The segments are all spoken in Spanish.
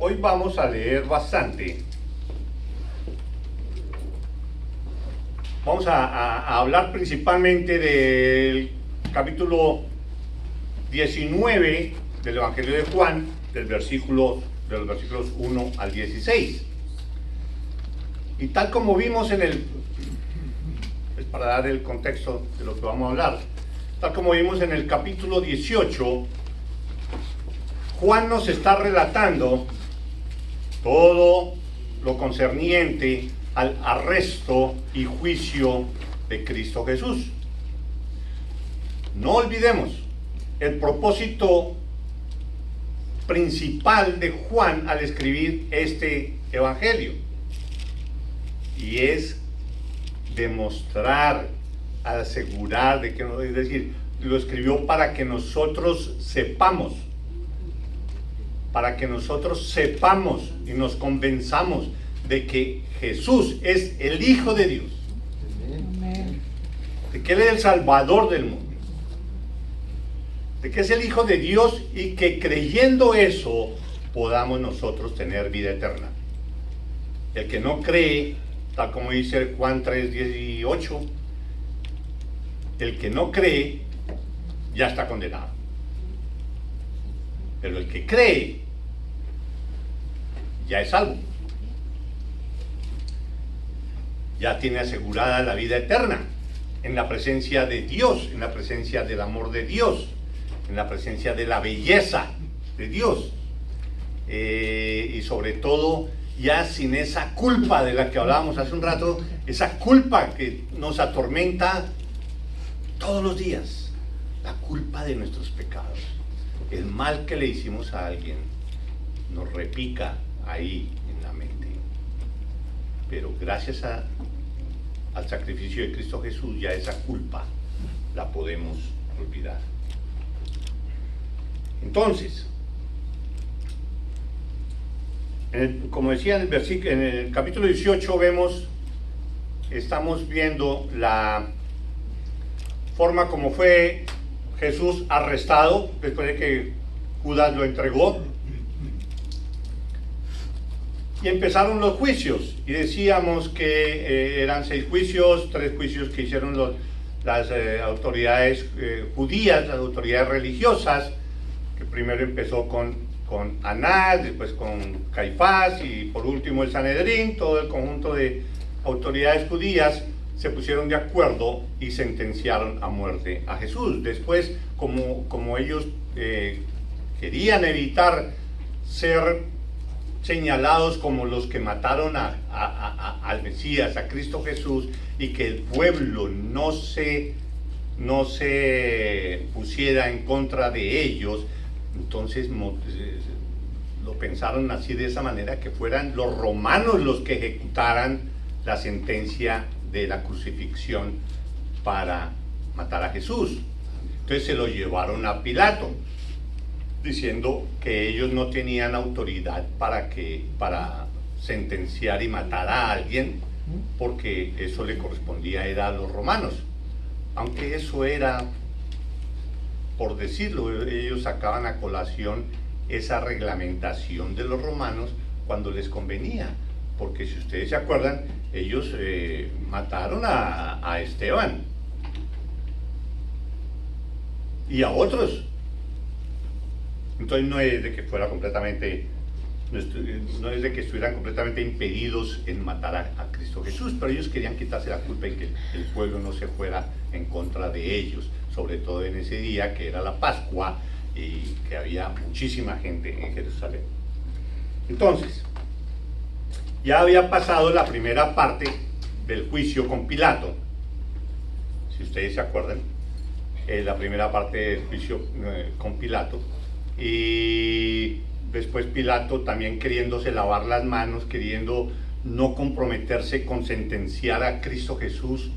Hoy vamos a leer bastante. Vamos a hablar principalmente del capítulo 19 del Evangelio de Juan, de los versículos 1 al 16. Y tal como vimos para dar el contexto de lo que vamos a hablar, tal como vimos en el capítulo 18, Juan nos está relatando todo lo concerniente al arresto y juicio de Cristo Jesús. No olvidemos el propósito principal de Juan al escribir este evangelio, y es demostrar, asegurar de que, es decir, lo escribió para que nosotros sepamos, y nos convenzamos de que Jesús es el Hijo de Dios, de que Él es el Salvador del mundo, de que es el Hijo de Dios, y que creyendo eso podamos nosotros tener vida eterna. El que no cree, tal como dice Juan 3:18, el que no cree ya está condenado. Pero el que cree ya es salvo. Ya tiene asegurada la vida eterna en la presencia de Dios, en la presencia del amor de Dios, en la presencia de la belleza de Dios, y sobre todo ya sin esa culpa de la que hablábamos hace un rato, esa culpa que nos atormenta todos los días, la culpa de nuestros pecados, el mal que le hicimos a alguien nos repica ahí en la mente. Pero gracias al sacrificio de Cristo Jesús, ya esa culpa la podemos olvidar. Entonces, como decía en el capítulo 18 estamos viendo la forma como fue Jesús arrestado después de que Judas lo entregó. Y empezaron los juicios, y decíamos que eran 6 juicios, 3 juicios que hicieron las autoridades judías, las autoridades religiosas, que primero empezó con Anás, después con Caifás, y por último el Sanedrín. Todo el conjunto de autoridades judías se pusieron de acuerdo y sentenciaron a muerte a Jesús. Después, como ellos querían evitar ser señalados como los que mataron al Mesías, a Cristo Jesús, y que el pueblo no se pusiera en contra de ellos, entonces lo pensaron así, de esa manera, que fueran los romanos los que ejecutaran la sentencia de la crucifixión para matar a Jesús. Entonces se lo llevaron a Pilato, diciendo que ellos no tenían autoridad para sentenciar y matar a alguien, porque eso le correspondía era a los romanos. Aunque eso era, por decirlo, ellos sacaban a colación esa reglamentación de los romanos cuando les convenía, porque si ustedes se acuerdan, ellos mataron a Esteban y a otros. Entonces no es de que estuvieran completamente impedidos en matar a Cristo Jesús, pero ellos querían quitarse la culpa y que el pueblo no se fuera en contra de ellos, sobre todo en ese día que era la Pascua y que había muchísima gente en Jerusalén. Entonces, ya había pasado la primera parte del juicio con Pilato, si ustedes se acuerdan, la primera parte del juicio con Pilato. Y después Pilato, también queriéndose lavar las manos, queriendo no comprometerse con sentenciar a Cristo Jesús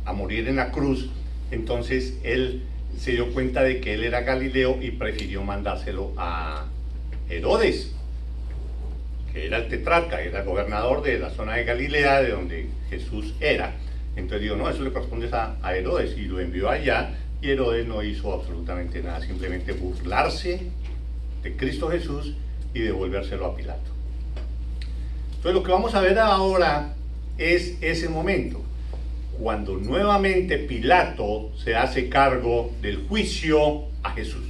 a morir en la cruz, entonces él se dio cuenta de que él era Galileo y prefirió mandárselo a Herodes, que era el tetrarca, era el gobernador de la zona de Galilea, de donde Jesús era. Entonces dijo, no, eso le corresponde a Herodes, y lo envió allá. Y Herodes no hizo absolutamente nada, simplemente burlarse de Cristo Jesús y devolvérselo a Pilato. Entonces lo que vamos a ver ahora es ese momento, cuando nuevamente Pilato se hace cargo del juicio a Jesús.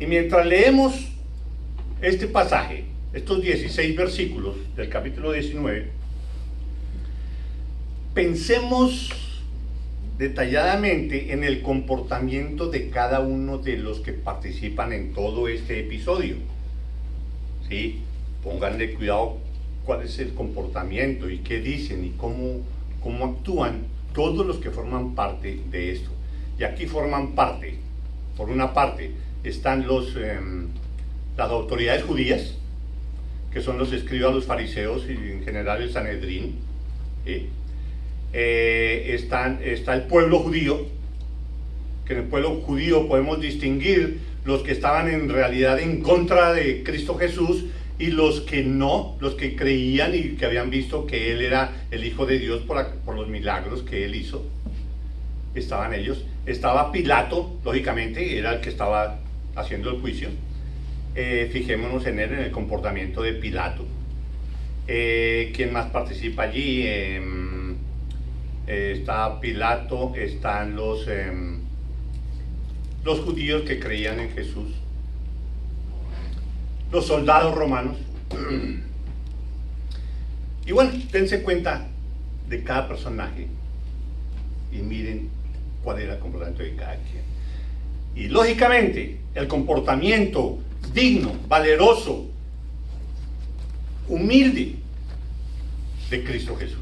Y mientras leemos este pasaje, estos 16 versículos del capítulo 19, pensemos detalladamente en el comportamiento de cada uno de los que participan en todo este episodio. ¿Sí? Pónganle cuidado cuál es el comportamiento y qué dicen y cómo actúan todos los que forman parte de esto. Y aquí forman parte, por una parte, están las autoridades judías, que son los escribas, los fariseos y en general el Sanedrín. Está el pueblo judío, que en el pueblo judío podemos distinguir los que estaban en realidad en contra de Cristo Jesús y los que no, los que creían y que habían visto que Él era el Hijo de Dios por los milagros que Él hizo. Estaban ellos. Estaba Pilato, lógicamente, era el que estaba haciendo el juicio. Fijémonos en él, en el comportamiento de Pilato. ¿Quién más participa allí? Está Pilato, están los judíos que creían en Jesús, los soldados romanos. Y bueno, dense cuenta de cada personaje y miren cuál era el comportamiento de cada quien. Y lógicamente, el comportamiento digno, valeroso, humilde de Cristo Jesús.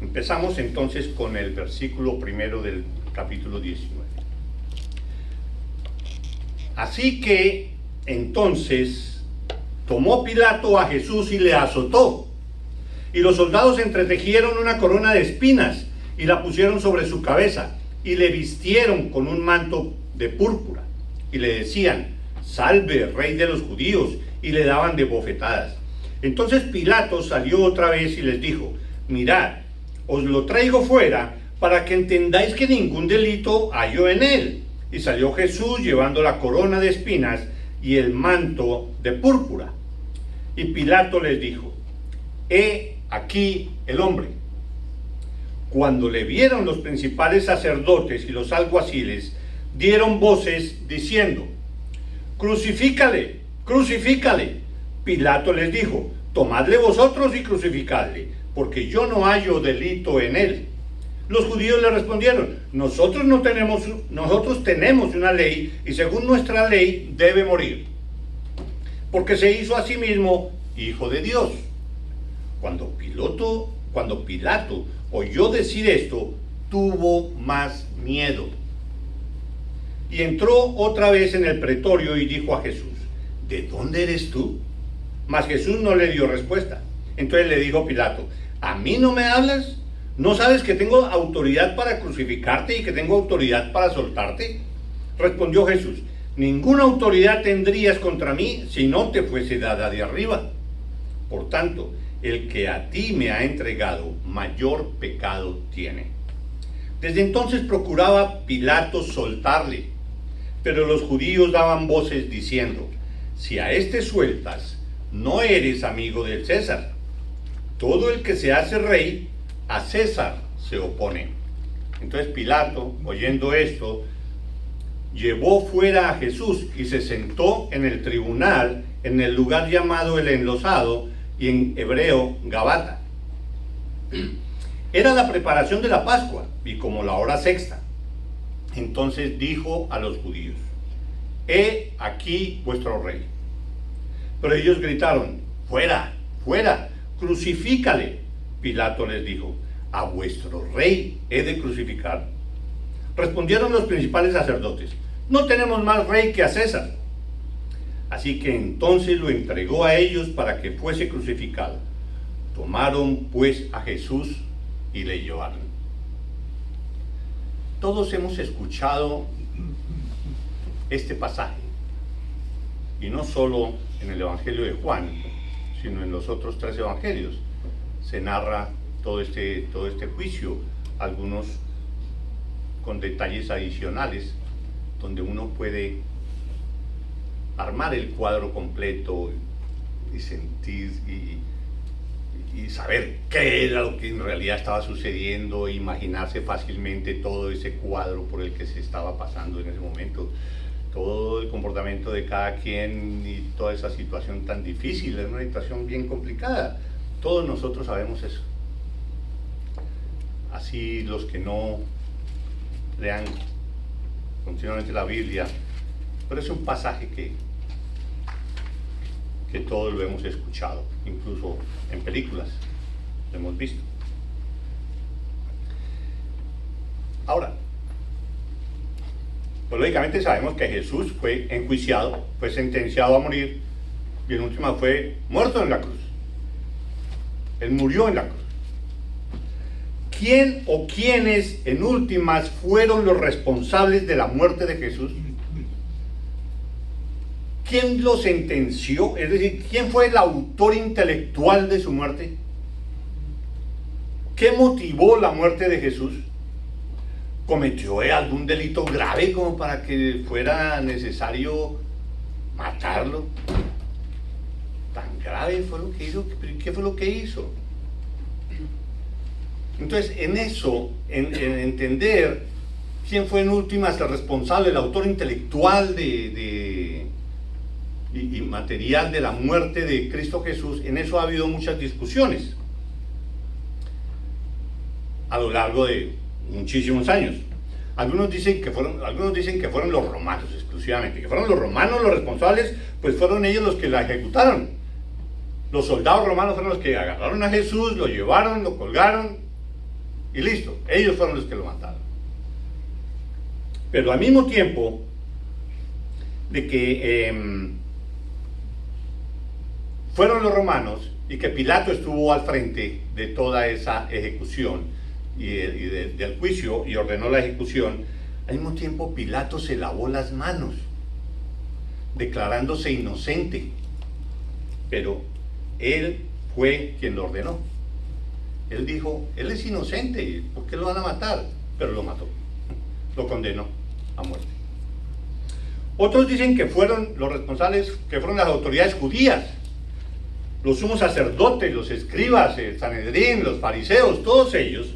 Empezamos entonces con el versículo primero del capítulo 19. Así que entonces tomó Pilato a Jesús y le azotó, y los soldados entretejieron una corona de espinas y la pusieron sobre su cabeza y le vistieron con un manto de púrpura y le decían: salve, rey de los judíos, y le daban de bofetadas. Entonces Pilato salió otra vez y les dijo: mirad, os lo traigo fuera para que entendáis que ningún delito hallo en él. Y salió Jesús llevando la corona de espinas y el manto de púrpura. Y Pilato les dijo: he aquí el hombre. Cuando le vieron los principales sacerdotes y los alguaciles, dieron voces diciendo: crucifícale, crucifícale. Pilato les dijo: tomadle vosotros y crucificadle, porque yo no hallo delito en él. Los judíos le respondieron: nosotros tenemos una ley, y según nuestra ley debe morir, porque se hizo a sí mismo hijo de Dios. Cuando Pilato oyó decir esto, tuvo más miedo. Y entró otra vez en el pretorio y dijo a Jesús: ¿de dónde eres tú? Mas Jesús no le dio respuesta. Entonces le dijo Pilato: ¿a mí no me hablas? ¿No sabes que tengo autoridad para crucificarte y que tengo autoridad para soltarte? Respondió Jesús: ninguna autoridad tendrías contra mí si no te fuese dada de arriba. Por tanto, el que a ti me ha entregado, mayor pecado tiene. Desde entonces procuraba Pilato soltarle, pero los judíos daban voces diciendo: si a este sueltas, no eres amigo del César. Todo el que se hace rey, a César se opone. Entonces Pilato, oyendo esto, llevó fuera a Jesús y se sentó en el tribunal, en el lugar llamado el Enlosado, y en hebreo Gabata. Era la preparación de la Pascua, y como la hora sexta. Entonces dijo a los judíos: he aquí vuestro rey. Pero ellos gritaron: fuera, fuera, crucifícale. Pilato les dijo: ¿a vuestro rey he de crucificar? Respondieron los principales sacerdotes: no tenemos más rey que a César. Así que entonces lo entregó a ellos para que fuese crucificado. Tomaron pues a Jesús y le llevaron. Todos hemos escuchado este pasaje, y no solo en el Evangelio de Juan, sino en los otros 3 evangelios. Se narra todo este juicio, algunos con detalles adicionales, donde uno puede armar el cuadro completo y sentir y saber qué era lo que en realidad estaba sucediendo, e imaginarse fácilmente todo ese cuadro por el que se estaba pasando en ese momento, todo el comportamiento de cada quien y toda esa situación tan difícil. Es una situación bien complicada. Todos nosotros sabemos eso. Así los que no lean continuamente la Biblia, pero es un pasaje que todos lo hemos escuchado, incluso en películas lo hemos visto. Ahora, pues lógicamente sabemos que Jesús fue enjuiciado, fue sentenciado a morir y en última fue muerto en la cruz. Él murió en la cruz. ¿Quién o quiénes en últimas fueron los responsables de la muerte de Jesús? ¿Quién lo sentenció? Es decir, ¿quién fue el autor intelectual de su muerte? ¿Qué motivó la muerte de Jesús? ¿Cometió algún delito grave como para que fuera necesario matarlo? ¿Tan grave fue lo que hizo? ¿Qué fue lo que hizo? Entonces, en eso, en entender quién fue en últimas el responsable, el autor intelectual y material de la muerte de Cristo Jesús, en eso ha habido muchas discusiones a lo largo de muchísimos años. Algunos dicen que fueron los romanos exclusivamente, que fueron los romanos los responsables, pues fueron ellos los que la ejecutaron. Los soldados romanos fueron los que agarraron a Jesús, lo llevaron, lo colgaron y listo, ellos fueron los que lo mataron. Pero al mismo tiempo de que fueron los romanos y que Pilato estuvo al frente de toda esa ejecución y del juicio y ordenó la ejecución, al mismo tiempo Pilato se lavó las manos declarándose inocente, pero él fue quien lo ordenó. Él dijo, él es inocente, ¿por qué lo van a matar? Pero lo mató, lo condenó a muerte. Otros dicen que fueron los responsables, que fueron las autoridades judías, los sumos sacerdotes, los escribas, el Sanedrín, los fariseos, todos ellos,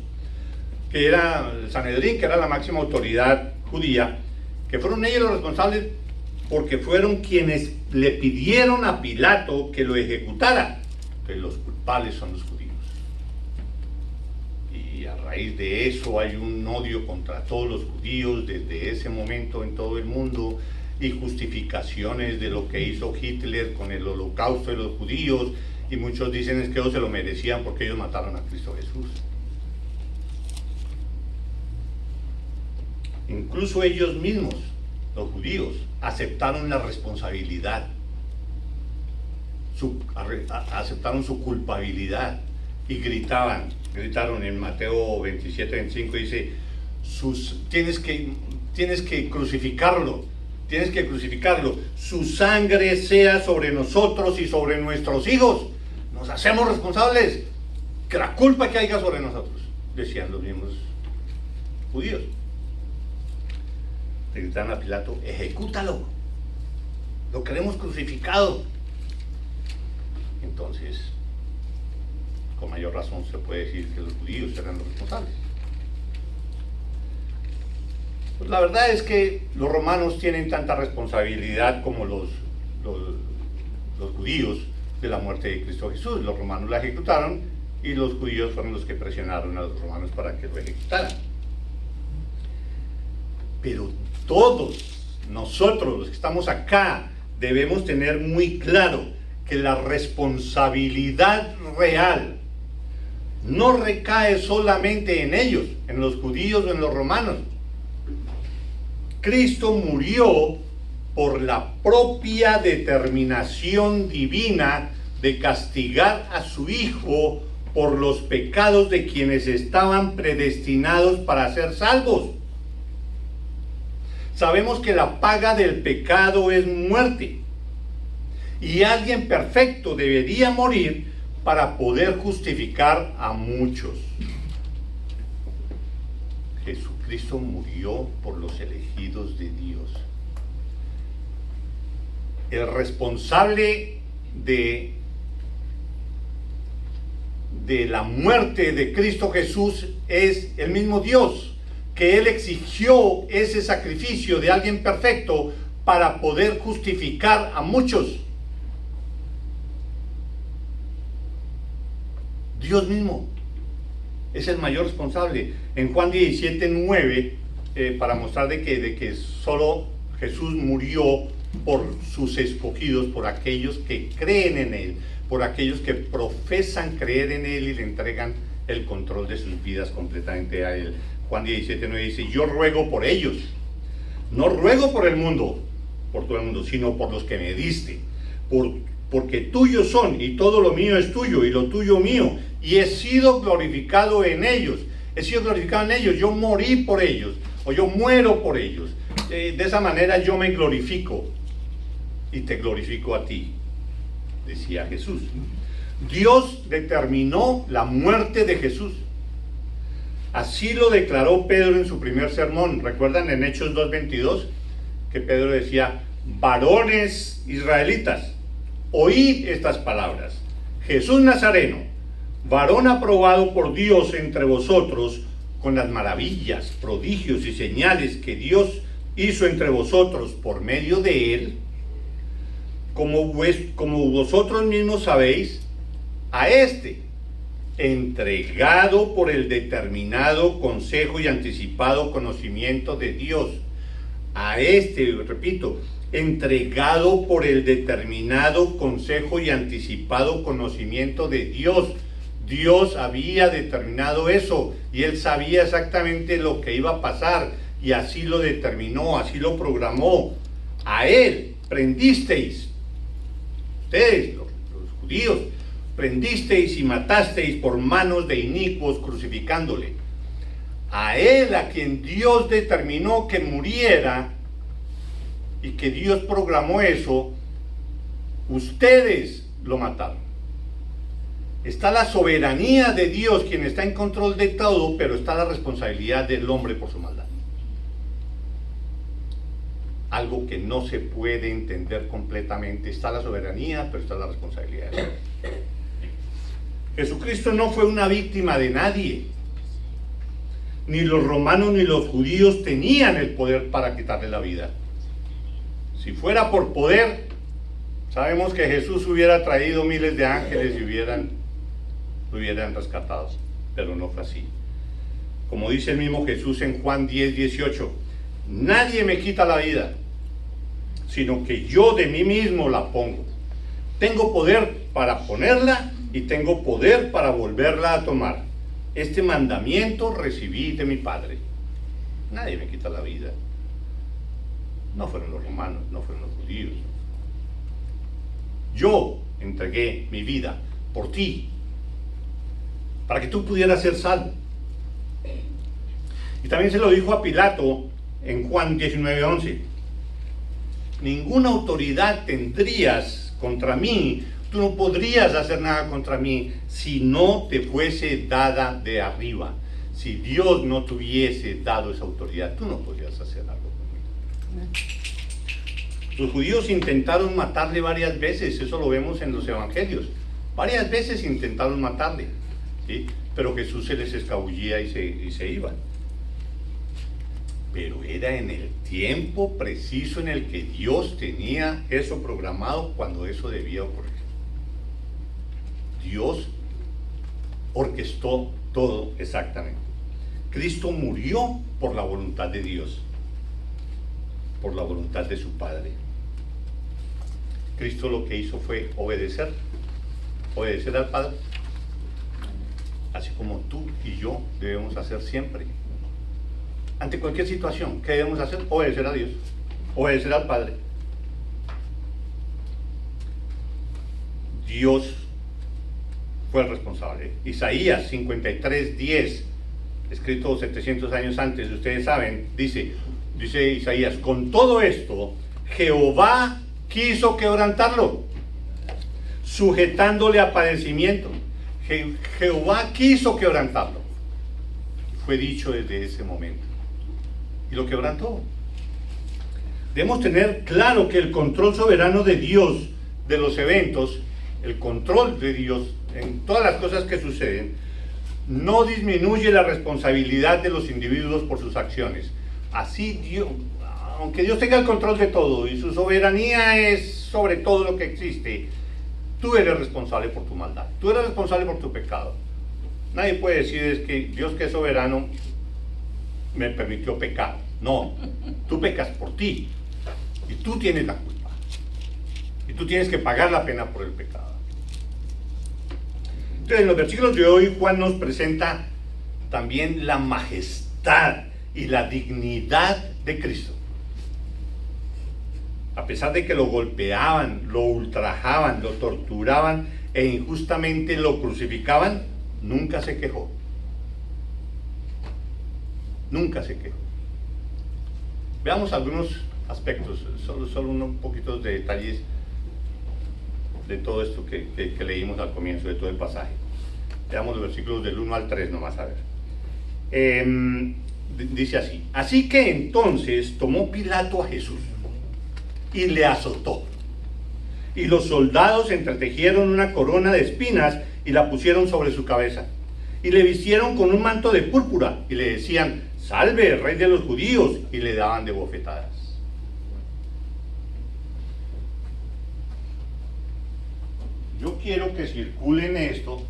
que era el Sanedrín, que era la máxima autoridad judía, que fueron ellos los responsables porque fueron quienes le pidieron a Pilato que lo ejecutara, que los culpables son los judíos. Y a raíz de eso hay un odio contra todos los judíos desde ese momento en todo el mundo, y justificaciones de lo que hizo Hitler con el holocausto de los judíos, y muchos dicen es que ellos se lo merecían porque ellos mataron a Cristo Jesús. Incluso ellos mismos, los judíos, aceptaron la responsabilidad, aceptaron su culpabilidad y gritaron en Mateo 27-25, dice, tienes que crucificarlo, su sangre sea sobre nosotros y sobre nuestros hijos, nos hacemos responsables, que la culpa que haya sobre nosotros, decían los mismos judíos. Le gritaron a Pilato, ejecútalo, lo queremos crucificado. Entonces, con mayor razón se puede decir que los judíos eran los responsables. Pues la verdad es que los romanos tienen tanta responsabilidad como los judíos de la muerte de Cristo Jesús. Los romanos la ejecutaron y los judíos fueron los que presionaron a los romanos para que lo ejecutaran. Pero todos nosotros, los que estamos acá, debemos tener muy claro que la responsabilidad real no recae solamente en ellos, en los judíos o en los romanos. Cristo murió por la propia determinación divina de castigar a su Hijo por los pecados de quienes estaban predestinados para ser salvos. Sabemos que la paga del pecado es muerte, y alguien perfecto debería morir para poder justificar a muchos. Jesucristo Cristo murió por los elegidos de Dios. El responsable de la muerte de Cristo Jesús es el mismo Dios, que Él exigió ese sacrificio de alguien perfecto para poder justificar a muchos. Dios mismo es el mayor responsable. En Juan 17:9, para mostrar de que solo Jesús murió por sus escogidos, por aquellos que creen en Él, por aquellos que profesan creer en Él y le entregan el control de sus vidas completamente a Él. Juan 17:9 dice: yo ruego por ellos, no ruego por el mundo, por todo el mundo, sino por los que me diste, porque tuyos son, y todo lo mío es tuyo, y lo tuyo mío, y he sido glorificado en ellos. He sido glorificado en ellos, yo morí por ellos, o yo muero por ellos. De esa manera yo me glorifico, y te glorifico a ti, decía Jesús. Dios determinó la muerte de Jesús. Así lo declaró Pedro en su primer sermón. ¿Recuerdan en Hechos 2:22? Que Pedro decía: varones israelitas, oíd estas palabras. Jesús Nazareno, varón aprobado por Dios entre vosotros, con las maravillas, prodigios y señales que Dios hizo entre vosotros por medio de él, como vosotros mismos sabéis, a este, entregado por el determinado consejo y anticipado conocimiento de Dios. A este, repito, entregado por el determinado consejo y anticipado conocimiento de Dios. Dios había determinado eso y Él sabía exactamente lo que iba a pasar y así lo determinó, así lo programó. A Él prendisteis, ustedes, los judíos, prendisteis y matasteis por manos de inicuos, crucificándole. A Él, a quien Dios determinó que muriera y que Dios programó eso, ustedes lo mataron. Está la soberanía de Dios, quien está en control de todo, pero está la responsabilidad del hombre por su maldad. Algo que no se puede entender completamente. Está la soberanía, pero está la responsabilidad de Dios. Jesucristo no fue una víctima de nadie. Ni los romanos ni los judíos tenían el poder para quitarle la vida. Si fuera por poder, sabemos que Jesús hubiera traído miles de ángeles y lo hubieran rescatado, pero no fue así. Como dice el mismo Jesús en Juan 10:18, nadie me quita la vida, sino que yo de mí mismo la pongo. Tengo poder para ponerla y tengo poder para volverla a tomar. Este mandamiento recibí de mi Padre. Nadie me quita la vida. No fueron los romanos, no fueron los judíos. Yo entregué mi vida por ti, para que tú pudieras ser salvo. Y también se lo dijo a Pilato en Juan 19:11. Ninguna autoridad tendrías contra mí, tú no podrías hacer nada contra mí si no te fuese dada de arriba. Si Dios no te hubiese dado esa autoridad, tú no podrías hacer algo conmigo. Los judíos intentaron matarle varias veces, eso lo vemos en los evangelios. Varias veces intentaron matarle, ¿sí? Pero Jesús se les escabullía y se iban. Pero era en el tiempo preciso en el que Dios tenía eso programado, cuando eso debía ocurrir. Dios orquestó todo exactamente. Cristo murió por la voluntad de Dios, por la voluntad de su Padre. Cristo lo que hizo fue obedecer al Padre, así como tú y yo debemos hacer siempre. Ante cualquier situación, ¿qué debemos hacer? Obedecer a Dios, obedecer al Padre. Dios fue el responsable. Isaías 53:10, escrito 700 años antes, ustedes saben, dice Isaías: con todo esto, Jehová quiso quebrantarlo, sujetándole a padecimiento. Jehová quiso quebrantarlo. Fue dicho desde ese momento. y lo quebrantó. Debemos tener claro que el control soberano de Dios de los eventos, el control de Dios en todas las cosas que suceden, no disminuye la responsabilidad de los individuos por sus acciones. Así Dios, aunque Dios tenga el control de todo y su soberanía es sobre todo lo que existe, tú eres responsable por tu maldad, tú eres responsable por tu pecado. Nadie puede decir es que Dios, que es soberano, me permitió pecar. No, tú pecas por ti y tú tienes la culpa y tú tienes que pagar la pena por el pecado. Entonces, en los versículos de hoy Juan nos presenta también la majestad y la dignidad de Cristo. A pesar de que lo golpeaban, lo ultrajaban, lo torturaban e injustamente lo crucificaban, nunca se quejó. Nunca se quejó. Veamos algunos aspectos, solo unos poquitos de detalles de todo esto que leímos al comienzo de todo el pasaje. Veamos los versículos del 1 al 3 nomás, a ver. Dice así: así que entonces tomó Pilato a Jesús y le azotó. Y los soldados entretejieron una corona de espinas y la pusieron sobre su cabeza. Y le vistieron con un manto de púrpura y le decían: salve, rey de los judíos, y le daban de bofetadas. Yo quiero que circulen esto,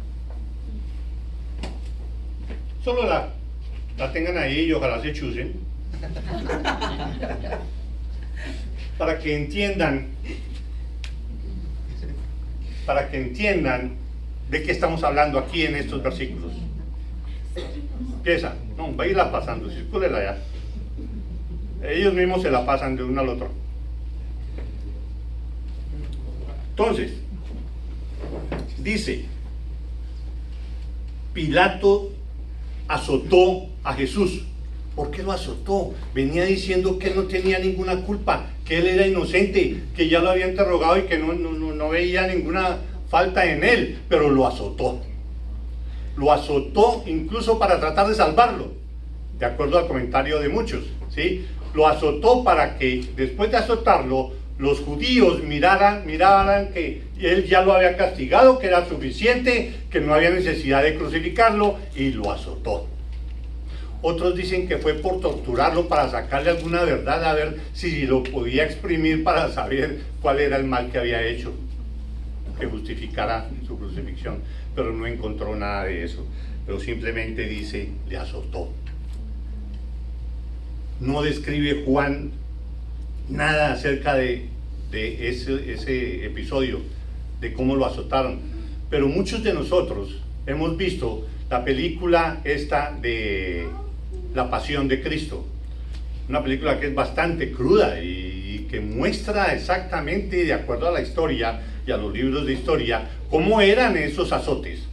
solo la tengan ahí y ojalá se chusen, para que entiendan de qué estamos hablando aquí en estos versículos. Empieza, no, va a irla pasando, circúlela ya. Ellos mismos se la pasan de uno al otro. Entonces, dice, Pilato azotó a Jesús. ¿Por qué lo azotó? Venía diciendo que él no tenía ninguna culpa, que él era inocente, que ya lo había interrogado y que no veía ninguna falta en él, pero lo azotó. Lo azotó incluso para tratar de salvarlo, de acuerdo al comentario de muchos, ¿sí? Lo azotó para que después de azotarlo, los judíos miraran que él ya lo había castigado, que era suficiente, que no había necesidad de crucificarlo, y lo azotó. Otros dicen que fue por torturarlo para sacarle alguna verdad, a ver si lo podía exprimir para saber cuál era el mal que había hecho, que justificara su crucifixión, pero no encontró nada de eso, pero simplemente dice, le azotó. No describe Juan nada acerca de ese episodio, de cómo lo azotaron, pero muchos de nosotros hemos visto la película esta de La Pasión de Cristo, una película que es bastante cruda y que muestra exactamente, de acuerdo a la historia y a los libros de historia, cómo eran esos azotes,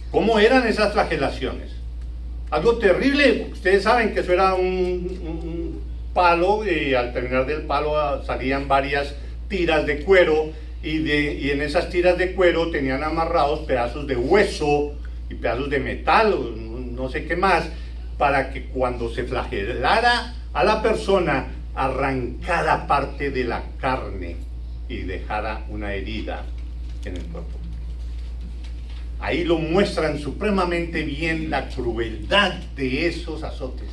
cómo eran esas flagelaciones. Algo terrible. Ustedes saben que eso era un palo, y al terminar del palo salían varias tiras de cuero, y en esas tiras de cuero tenían amarrados pedazos de hueso y pedazos de metal, o no sé qué más, para que cuando se flagelara a la persona arrancara parte de la carne y dejara una herida en el cuerpo. Ahí lo muestran supremamente bien, la crueldad de esos azotes.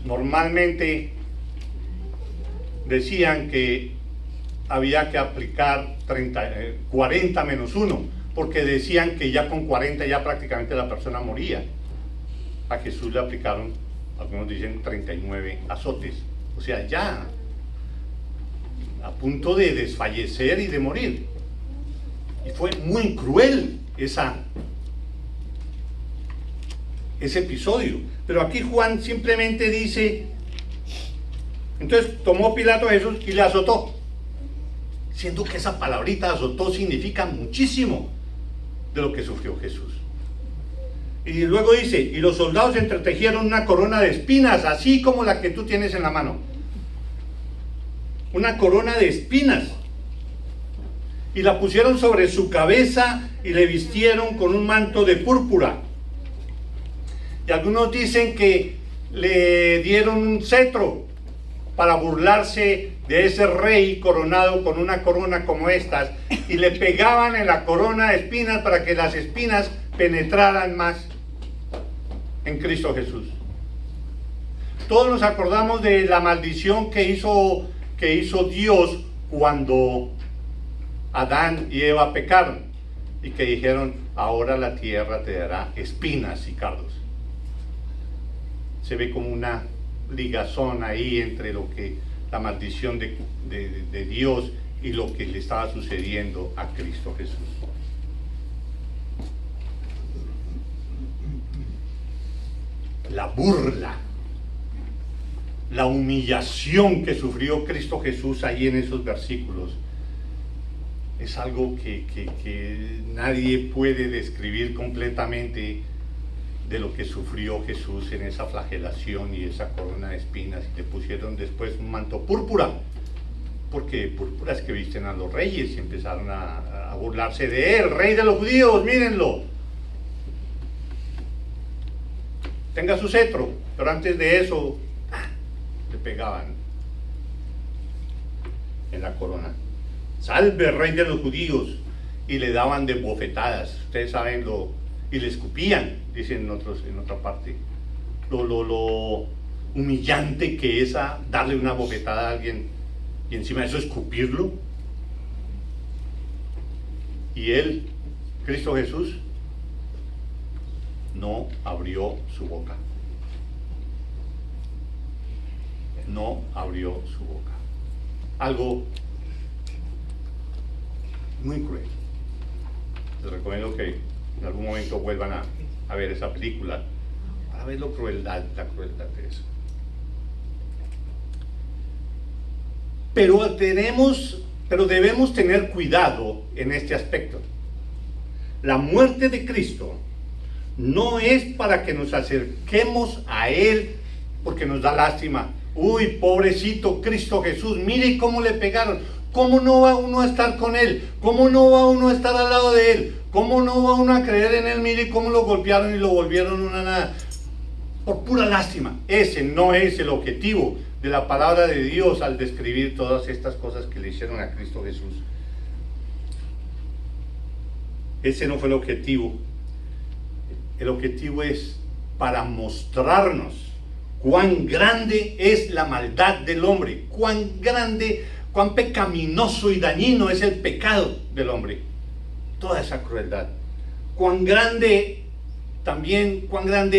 Normalmente decían que había que aplicar 40 menos 1, porque decían que ya con 40 ya prácticamente la persona moría. A Jesús le aplicaron, algunos dicen, 39 azotes, o sea, ya a punto de desfallecer y de morir. Y fue muy cruel ese episodio. Pero aquí Juan simplemente dice, entonces tomó Pilato a Jesús y le azotó, siendo que esa palabrita azotó significa muchísimo de lo que sufrió Jesús. Y luego dice, y los soldados entretejieron una corona de espinas, así como la que tú tienes en la mano. Una corona de espinas. Y la pusieron sobre su cabeza y le vistieron con un manto de púrpura. Y algunos dicen que le dieron un cetro para burlarse de ese rey coronado con una corona como estas, y le pegaban en la corona de espinas para que las espinas penetraran más en Cristo Jesús. Todos nos acordamos de la maldición que hizo Dios cuando Adán y Eva pecaron, y que dijeron: ahora la tierra te dará espinas y cardos. Se ve como una ligazón ahí entre lo que la maldición de Dios y lo que le estaba sucediendo a Cristo Jesús. La burla, la humillación que sufrió Cristo Jesús ahí en esos versículos es algo que nadie puede describir completamente, de lo que sufrió Jesús en esa flagelación y esa corona de espinas, y le pusieron después un manto púrpura, porque púrpura es que visten a los reyes, y empezaron a burlarse de él: rey de los judíos, mírenlo, tenga su cetro. Pero antes de eso le pegaban en la corona: salve, rey de los judíos, y le daban de bofetadas. Ustedes saben y le escupían, dicen en otra parte, lo humillante que es darle una bofetada a alguien y encima de eso escupirlo. Y él, Cristo Jesús, no abrió su boca. No abrió su boca. Algo muy cruel. Les recomiendo que en algún momento vuelvan a ver esa película para ver la crueldad de eso. Pero debemos tener cuidado en este aspecto. La muerte de Cristo no es para que nos acerquemos a Él porque nos da lástima. Uy, pobrecito Cristo Jesús, mire cómo le pegaron. ¿Cómo no va uno a estar con Él? ¿Cómo no va uno a estar al lado de Él? ¿Cómo no va uno a creer en Él? Mire cómo lo golpearon y lo volvieron una nada. Por pura lástima. Ese no es el objetivo de la palabra de Dios al describir todas estas cosas que le hicieron a Cristo Jesús. Ese no fue el objetivo. El objetivo es para mostrarnos cuán grande es la maldad del hombre, cuán pecaminoso y dañino es el pecado del hombre. Toda esa crueldad. Cuán grande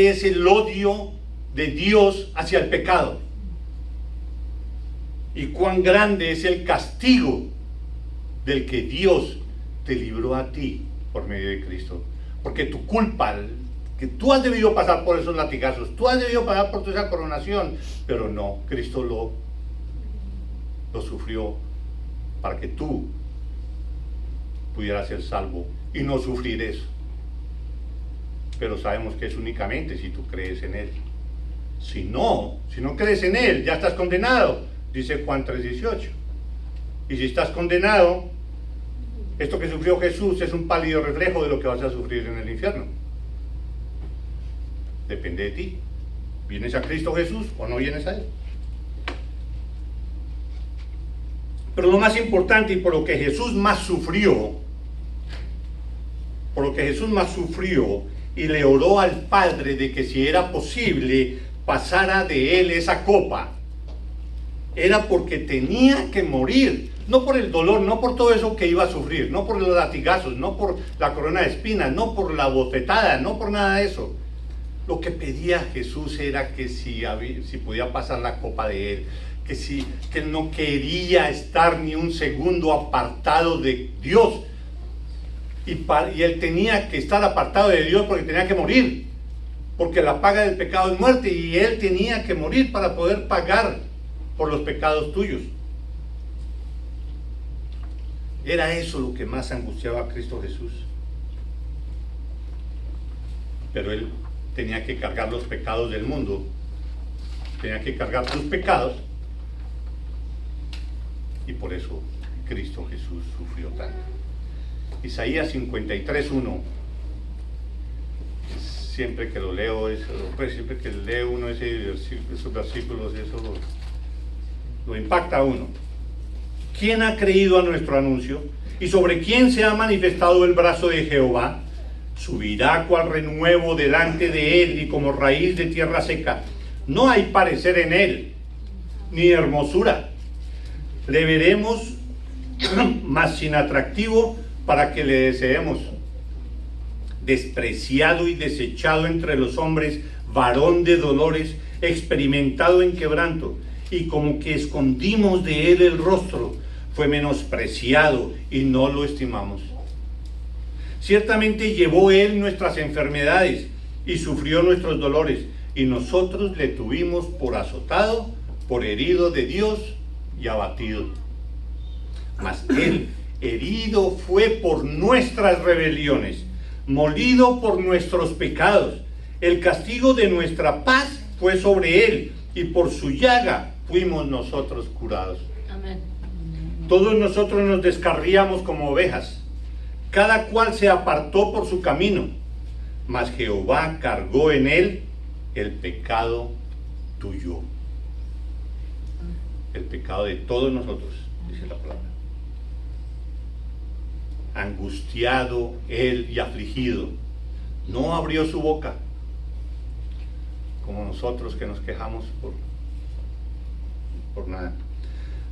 es el odio de Dios hacia el pecado. Y cuán grande es el castigo del que Dios te libró a ti por medio de Cristo. Porque tu culpa, que tú has debido pasar por esos latigazos, tú has debido pasar por toda esa coronación, pero no, Cristo lo sufrió para que tú pudieras ser salvo y no sufrir eso. Pero sabemos que es únicamente si tú crees en Él. Si no crees en Él, ya estás condenado, dice Juan 3:18. Y si estás condenado, esto que sufrió Jesús es un pálido reflejo de lo que vas a sufrir en el infierno. Depende de ti. ¿Vienes a Cristo Jesús o no vienes a Él? Pero lo más importante, y por lo que Jesús más sufrió, y le oró al Padre de que si era posible pasara de Él esa copa, era porque tenía que morir, no por el dolor, no por todo eso que iba a sufrir, no por los latigazos, no por la corona de espinas, no por la bofetada, no por nada de eso. Lo que pedía Jesús era que si podía pasar la copa de Él, que Él no quería estar ni un segundo apartado de Dios, y Él tenía que estar apartado de Dios porque tenía que morir, porque la paga del pecado es muerte, y Él tenía que morir para poder pagar por los pecados tuyos. Era eso lo que más angustiaba a Cristo Jesús. Pero Él tenía que cargar los pecados del mundo, tenía que cargar tus pecados, y por eso Cristo Jesús sufrió tanto. Isaías 53:1 es siempre que lo leo, pues siempre que leo uno esos versículos, eso lo impacta a uno. ¿Quién ha creído a nuestro anuncio? ¿Y sobre quién se ha manifestado el brazo de Jehová? Subirá cual renuevo delante de él y como raíz de tierra seca. No hay parecer en él, ni hermosura. Le veremos, mas sin atractivo para que le deseemos. Despreciado y desechado entre los hombres, varón de dolores, experimentado en quebranto, y como que escondimos de él el rostro, fue menospreciado y no lo estimamos. Ciertamente llevó él nuestras enfermedades y sufrió nuestros dolores, y nosotros le tuvimos por azotado, por herido de Dios y abatido. Mas él herido fue por nuestras rebeliones, molido por nuestros pecados. El castigo de nuestra paz fue sobre él, y por su llaga fuimos nosotros curados. Amén. Todos nosotros nos descarríamos como ovejas, cada cual se apartó por su camino, mas Jehová cargó en él el pecado tuyo. El pecado de todos nosotros, dice la palabra. Angustiado él y afligido, no abrió su boca, como nosotros que nos quejamos por nada.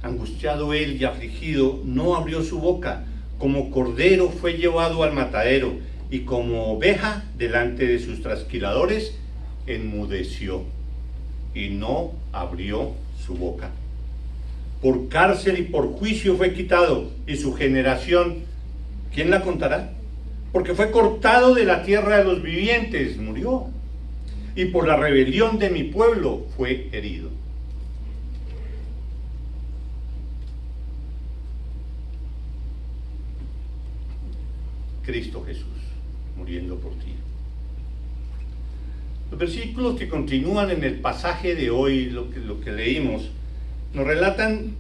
Angustiado él y afligido, no abrió su boca, como cordero fue llevado al matadero, y como oveja delante de sus trasquiladores, enmudeció, y no abrió su boca. Por cárcel y por juicio fue quitado, y su generación, ¿quién la contará? Porque fue cortado de la tierra de los vivientes, murió, y por la rebelión de mi pueblo fue herido. Cristo Jesús, muriendo por ti. Los versículos que continúan en el pasaje de hoy, lo que leímos, nos relatan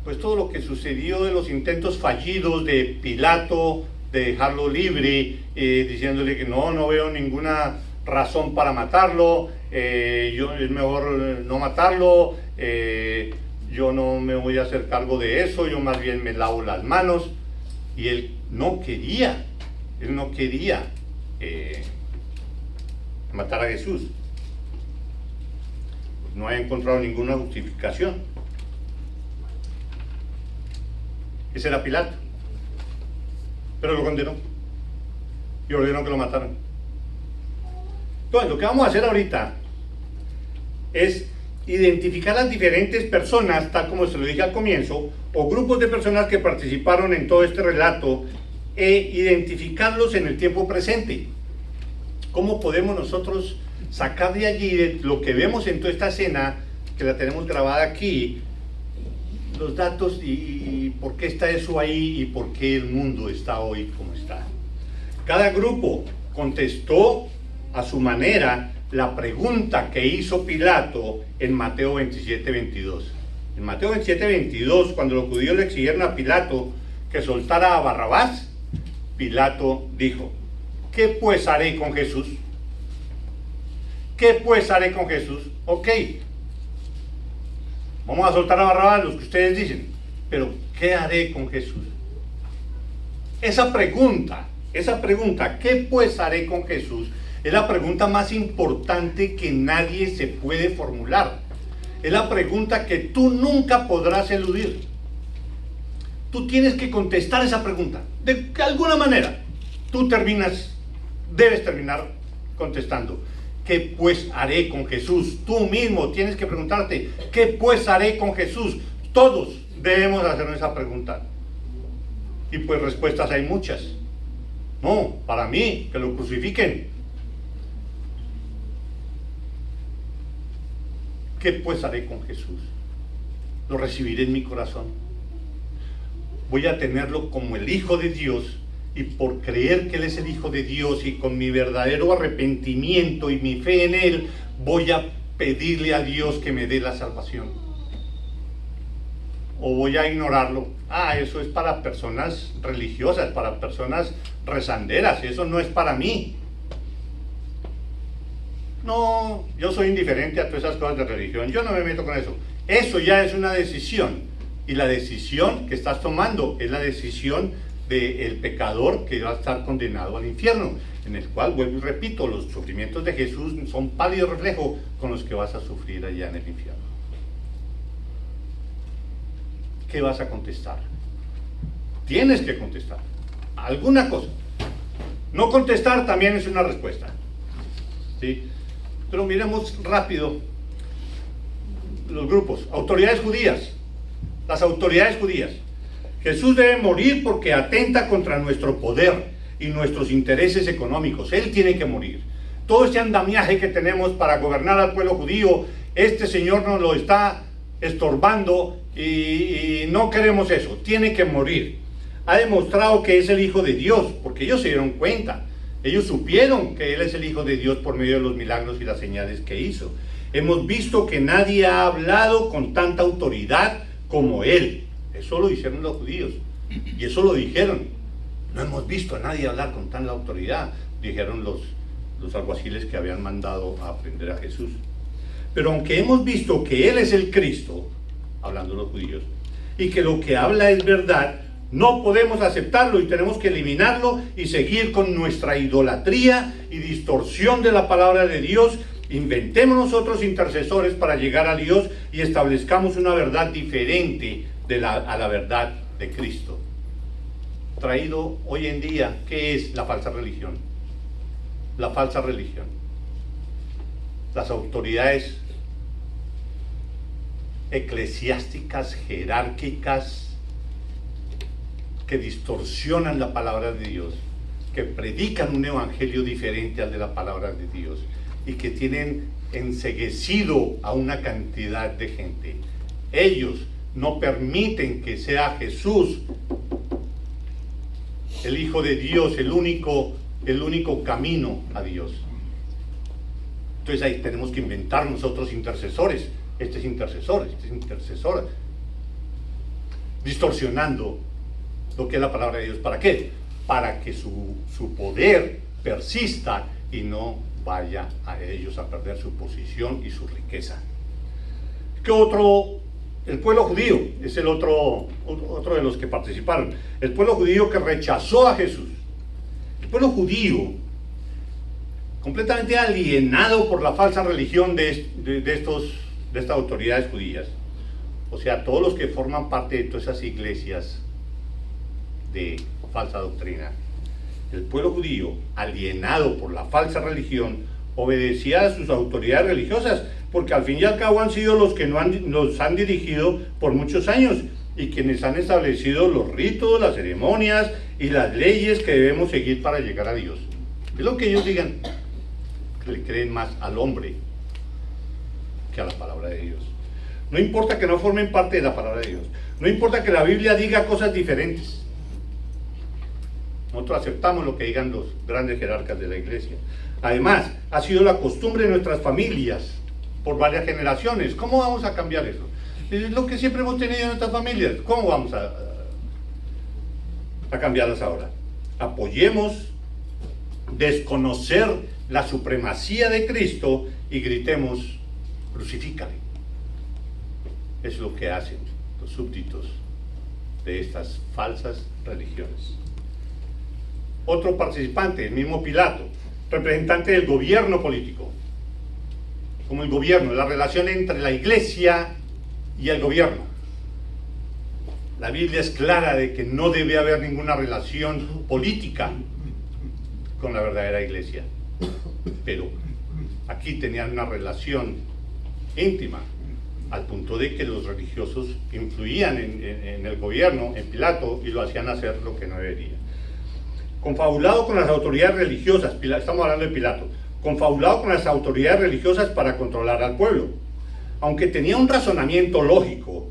pues todo lo que sucedió de los intentos fallidos de Pilato de dejarlo libre, diciéndole que no veo ninguna razón para matarlo, es mejor no matarlo, yo no me voy a hacer cargo de eso, yo más bien me lavo las manos. Y él no quería matar a Jesús. No ha encontrado ninguna justificación. Ese era Pilato, pero lo condenó y ordenó que lo mataran. Entonces, lo que vamos a hacer ahorita es identificar las diferentes personas, tal como se lo dije al comienzo, o grupos de personas que participaron en todo este relato, e identificarlos en el tiempo presente. ¿Cómo podemos nosotros sacar de allí, de lo que vemos en toda esta escena, que la tenemos grabada aquí, los datos y por qué está eso ahí y por qué el mundo está hoy como está? Cada grupo contestó a su manera la pregunta que hizo Pilato en Mateo 27:22. En Mateo 27:22, cuando los judíos le exigieron a Pilato que soltara a Barrabás, Pilato dijo: ¿qué pues haré con Jesús? ¿Qué pues haré con Jesús? Ok, vamos a soltar a Barrabás, los que ustedes dicen, pero ¿qué haré con Jesús? Esa pregunta, ¿qué pues haré con Jesús?, es la pregunta más importante que nadie se puede formular. Es la pregunta que tú nunca podrás eludir. Tú tienes que contestar esa pregunta. De alguna manera, debes terminar contestando. ¿Qué pues haré con Jesús? Tú mismo tienes que preguntarte, ¿qué pues haré con Jesús? Todos debemos hacernos esa pregunta. Y pues respuestas hay muchas. No, para mí, que lo crucifiquen. ¿Qué pues haré con Jesús? Lo recibiré en mi corazón. Voy a tenerlo como el Hijo de Dios, y por creer que Él es el Hijo de Dios y con mi verdadero arrepentimiento y mi fe en Él, voy a pedirle a Dios que me dé la salvación. O voy a ignorarlo. Eso es para personas religiosas, para personas rezanderas, eso no es para mí. no, yo soy indiferente a todas esas cosas de religión, yo no me meto con eso. Eso ya es una decisión, y la decisión que estás tomando es la decisión del pecador que va a estar condenado al infierno, en el cual, vuelvo y repito, los sufrimientos de Jesús son pálido reflejo con los que vas a sufrir allá en el infierno. ¿Qué vas a contestar? Tienes que contestar alguna cosa. No contestar también es una respuesta, ¿sí? Pero miremos rápido los grupos. Autoridades judías. Las autoridades judías. Jesús debe morir porque atenta contra nuestro poder y nuestros intereses económicos. Él tiene que morir. Todo ese andamiaje que tenemos para gobernar al pueblo judío, este Señor nos lo está estorbando y no queremos eso. Tiene que morir. Ha demostrado que es el Hijo de Dios, porque ellos se dieron cuenta. Ellos supieron que Él es el Hijo de Dios por medio de los milagros y las señales que hizo. Hemos visto que nadie ha hablado con tanta autoridad como Él. Eso lo hicieron los judíos, y eso lo dijeron. No hemos visto a nadie hablar con tanta autoridad, dijeron los alguaciles que habían mandado a prender a Jesús. Pero aunque hemos visto que Él es el Cristo, hablando los judíos, y que lo que habla es verdad, no podemos aceptarlo y tenemos que eliminarlo y seguir con nuestra idolatría y distorsión de la palabra de Dios. Inventemos nosotros intercesores para llegar a Dios y establezcamos una verdad diferente a la verdad de Cristo. Traído hoy en día, ¿qué es la falsa religión? La falsa religión. Las autoridades eclesiásticas, jerárquicas, que distorsionan la palabra de Dios, que predican un evangelio diferente al de la palabra de Dios y que tienen enceguecido a una cantidad de gente. Ellos no permiten que sea Jesús el Hijo de Dios, el único camino a Dios. Entonces ahí tenemos que inventar nosotros intercesores. Este es intercesor, este es intercesora, distorsionando lo que es la palabra de Dios. ¿Para qué? Para que su poder persista y no vaya a ellos a perder su posición y su riqueza. ¿Qué otro? El pueblo judío es el otro de los que participaron. El pueblo judío que rechazó a Jesús. El pueblo judío, completamente alienado por la falsa religión de estas autoridades judías. O sea, todos los que forman parte de todas esas iglesias de falsa doctrina. El pueblo judío, alienado por la falsa religión, obedecía a sus autoridades religiosas, porque al fin y al cabo han sido los que nos han dirigido por muchos años y quienes han establecido los ritos, las ceremonias y las leyes que debemos seguir para llegar a Dios. Es lo que ellos digan, que le creen más al hombre que a la palabra de Dios. No importa que no formen parte de la palabra de Dios, no importa que la Biblia diga cosas diferentes. Nosotros aceptamos lo que digan los grandes jerarcas de la iglesia. Además, ha sido la costumbre de nuestras familias por varias generaciones. ¿Cómo vamos a cambiar eso? Es lo que siempre hemos tenido en nuestras familias. ¿Cómo vamos a cambiarlas ahora? Apoyemos desconocer la supremacía de Cristo y gritemos, crucifícale. Es lo que hacen los súbditos de estas falsas religiones. Otro participante, el mismo Pilato, representante del gobierno político. Como el gobierno, la relación entre la iglesia y el gobierno. La Biblia es clara de que no debe haber ninguna relación política con la verdadera iglesia. Pero aquí tenían una relación íntima, al punto de que los religiosos influían en el gobierno, en Pilato, y lo hacían hacer lo que no debería. Confabulado con las autoridades religiosas, estamos hablando de Pilato, confabulado con las autoridades religiosas para controlar al pueblo. Aunque tenía un razonamiento lógico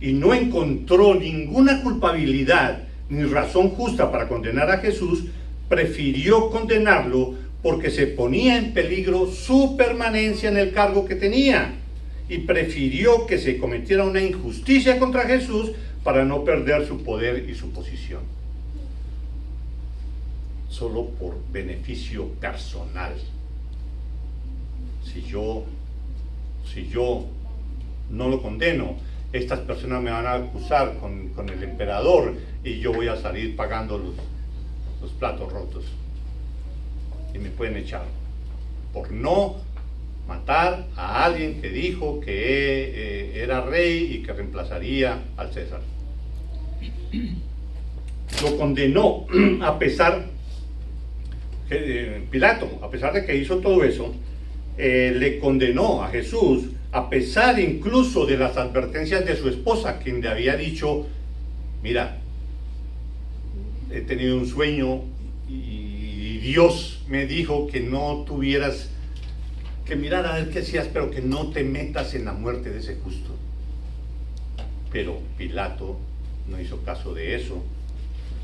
y no encontró ninguna culpabilidad ni razón justa para condenar a Jesús, prefirió condenarlo porque se ponía en peligro su permanencia en el cargo que tenía y prefirió que se cometiera una injusticia contra Jesús para no perder su poder y su posición. Solo por beneficio personal. si yo no lo condeno, estas personas me van a acusar con el emperador y yo voy a salir pagando los platos rotos y me pueden echar por no matar a alguien que dijo que era rey y que reemplazaría al César. Lo condenó a pesar Pilato, a pesar de que hizo todo eso, le condenó a Jesús a pesar incluso de las advertencias de su esposa, quien le había dicho: mira, he tenido un sueño y Dios me dijo que no tuvieras que mirar a ver qué hacías, pero que no te metas en la muerte de ese justo. Pero Pilato no hizo caso de eso,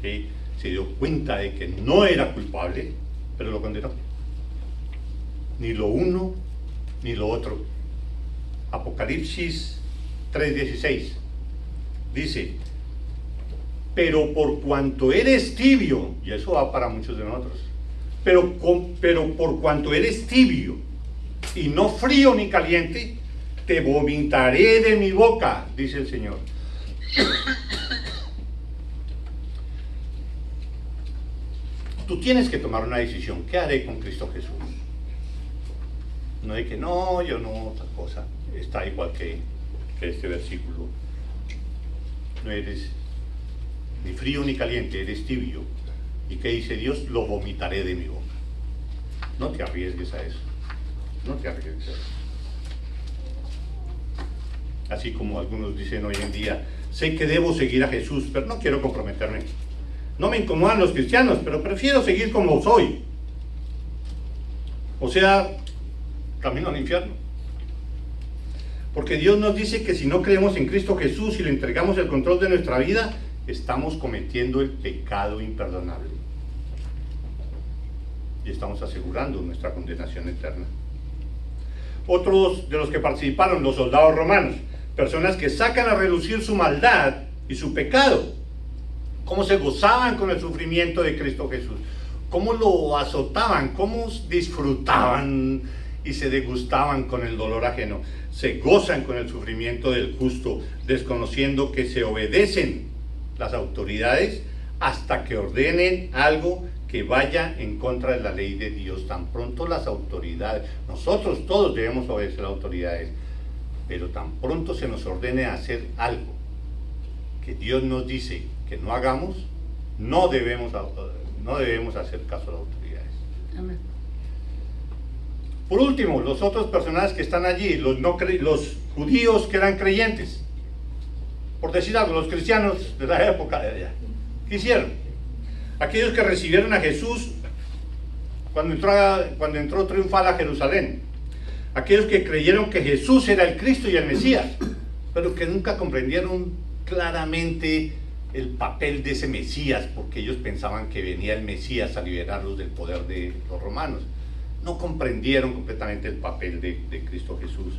¿sí? Se dio cuenta de que no era culpable, pero lo condenó. Ni lo uno ni lo otro. Apocalipsis 3:16 dice: pero por cuanto eres tibio, y eso va para muchos de nosotros, pero por cuanto eres tibio y no frío ni caliente, te vomitaré de mi boca, dice el Señor. Tú tienes que tomar una decisión. ¿Qué haré con Cristo Jesús? No de que no, yo no, otra cosa. Está igual que este versículo. No eres ni frío ni caliente, eres tibio. ¿Y qué dice Dios? Lo vomitaré de mi boca. No te arriesgues a eso. No te arriesgues a eso. Así como algunos dicen hoy en día: sé que debo seguir a Jesús, pero no quiero comprometerme. No me incomodan los cristianos, pero prefiero seguir como soy. O sea, camino al infierno. Porque Dios nos dice que si no creemos en Cristo Jesús y le entregamos el control de nuestra vida, estamos cometiendo el pecado imperdonable. Y estamos asegurando nuestra condenación eterna. Otros de los que participaron, los soldados romanos, personas que sacan a relucir su maldad y su pecado, cómo se gozaban con el sufrimiento de Cristo Jesús, cómo lo azotaban, cómo disfrutaban y se degustaban con el dolor ajeno. Se gozan con el sufrimiento del justo, desconociendo que se obedecen las autoridades hasta que ordenen algo que vaya en contra de la ley de Dios. Tan pronto las autoridades, nosotros todos debemos obedecer a las autoridades, pero tan pronto se nos ordene hacer algo que Dios nos dice que no hagamos, no debemos hacer caso a las autoridades. Amén. Por último, los otros personajes que están allí, los judíos que eran creyentes, por decir algo, los cristianos de la época de allá, ¿qué hicieron? Aquellos que recibieron a Jesús cuando entró triunfal a Jerusalén, aquellos que creyeron que Jesús era el Cristo y el Mesías, pero que nunca comprendieron claramente el papel de ese Mesías, porque ellos pensaban que venía el Mesías a liberarlos del poder de los romanos. No comprendieron completamente el papel de Cristo Jesús.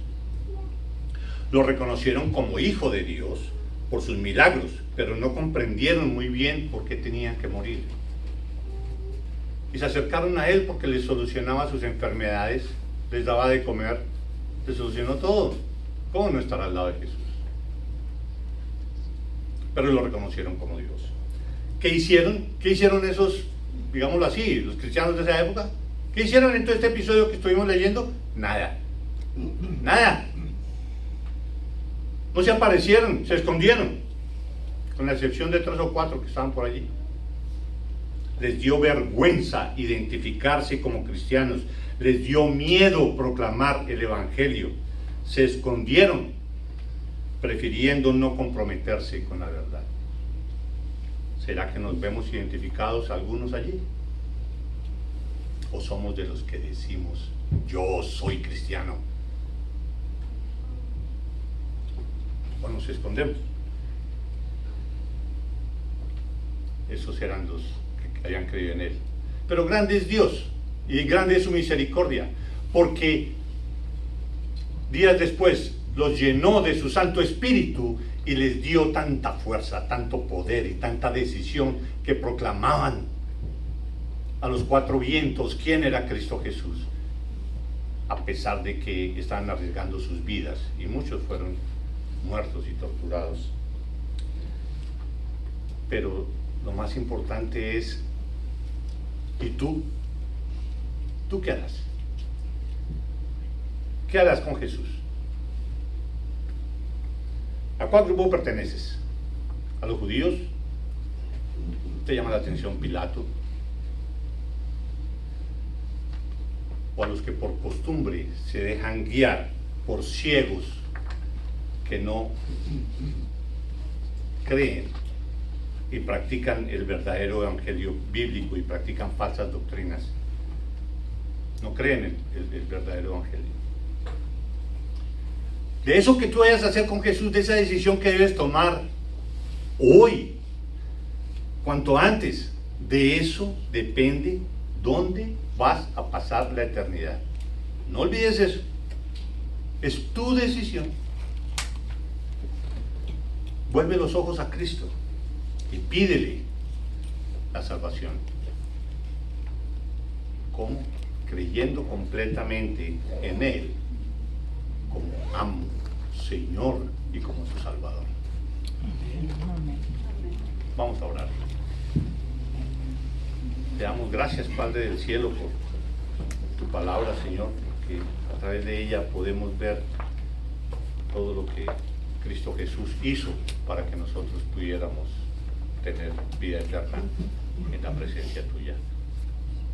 Lo reconocieron como hijo de Dios por sus milagros, pero no comprendieron muy bien por qué tenían que morir. Y se acercaron a Él porque les solucionaba sus enfermedades, les daba de comer, les solucionó todo. ¿Cómo no estar al lado de Jesús? Pero lo reconocieron como Dios. ¿Qué hicieron? ¿Qué hicieron esos, digámoslo así, los cristianos de esa época? ¿Qué hicieron en todo este episodio que estuvimos leyendo? Nada. Nada. No se aparecieron, se escondieron, con la excepción de 3 o 4 que estaban por allí. Les dio vergüenza identificarse como cristianos, les dio miedo proclamar el evangelio, se escondieron, prefiriendo no comprometerse con la verdad. ¿Será que nos vemos identificados algunos allí? ¿O somos de los que decimos: yo soy cristiano? ¿O nos escondemos? Esos eran los que habían creído en Él. Pero grande es Dios y grande es su misericordia, porque días después los llenó de su Santo Espíritu y les dio tanta fuerza, tanto poder y tanta decisión que proclamaban a los 4 vientos quién era Cristo Jesús. a pesar de que estaban arriesgando sus vidas, y muchos fueron muertos y torturados. Pero lo más importante es, ¿y tú? ¿Tú qué harás? ¿Qué harás con Jesús? ¿A cuál grupo perteneces? ¿A los judíos? ¿Te llama la atención Pilato? ¿O a los que por costumbre se dejan guiar por ciegos que no creen y practican el verdadero evangelio bíblico y practican falsas doctrinas? No creen el verdadero evangelio. De eso que tú vayas a hacer con Jesús, de esa decisión que debes tomar hoy, cuanto antes, de eso depende dónde vas a pasar la eternidad. No olvides eso. Es tu decisión. Vuelve los ojos a Cristo y pídele la salvación. ¿Cómo? Creyendo completamente en Él como amo, Señor y como tu Salvador. Vamos a orar. Te damos gracias, Padre del cielo, por tu palabra, Señor, que a través de ella podemos ver todo lo que Cristo Jesús hizo para que nosotros pudiéramos tener vida eterna en la presencia tuya.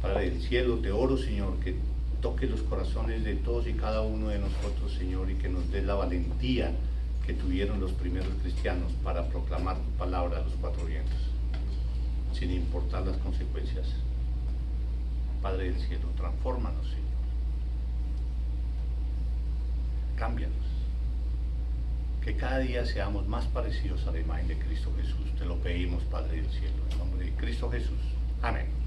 Padre del cielo, te oro, Señor, que toque los corazones de todos y cada uno de nosotros, Señor, y que nos dé la valentía que tuvieron los primeros cristianos para proclamar tu palabra a los cuatro vientos, sin importar las consecuencias. Padre del cielo, transfórmanos, Señor. Cámbianos. Que cada día seamos más parecidos a la imagen de Cristo Jesús. Te lo pedimos, Padre del cielo, en nombre de Cristo Jesús. Amén.